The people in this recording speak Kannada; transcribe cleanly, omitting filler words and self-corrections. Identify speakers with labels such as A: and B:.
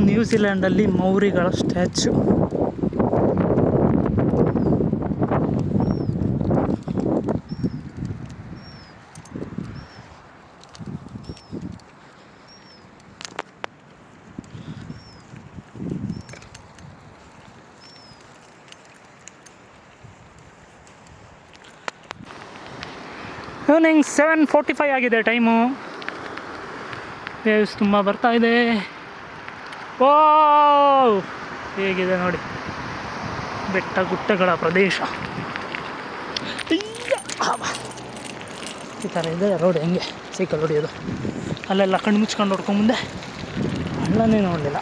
A: ನ್ಯೂಜಿಲ್ಯಾಂಡಲ್ಲಿ ಮೌರಿಗಳ ಸ್ಟ್ಯಾಚ್ಯು. ಈವ್ನಿಂಗ್ 7:45 ಆಗಿದೆ ಟೈಮು. ವೇವ್ಸ್ ತುಂಬ ಬರ್ತಾ ಇದೆ. ಓ ಹೇಗಿದೆ ನೋಡಿ ಬೆಟ್ಟ ಗುಡ್ಡಗಳ ಪ್ರದೇಶ. ಈ ಥರ ಇದೆ ರೋಡ್. ಹೆಂಗೆ ಸೈಕಲ್ ಹೊಡಿಯೋದು, ಅಲ್ಲೆಲ್ಲ ಕಣ್ಣು ಮುಚ್ಕೊಂಡು ಹೊಡ್ಕೊಂಬಂದೆ, ಹಳ್ಳನೇ ನೋಡಲಿಲ್ಲ.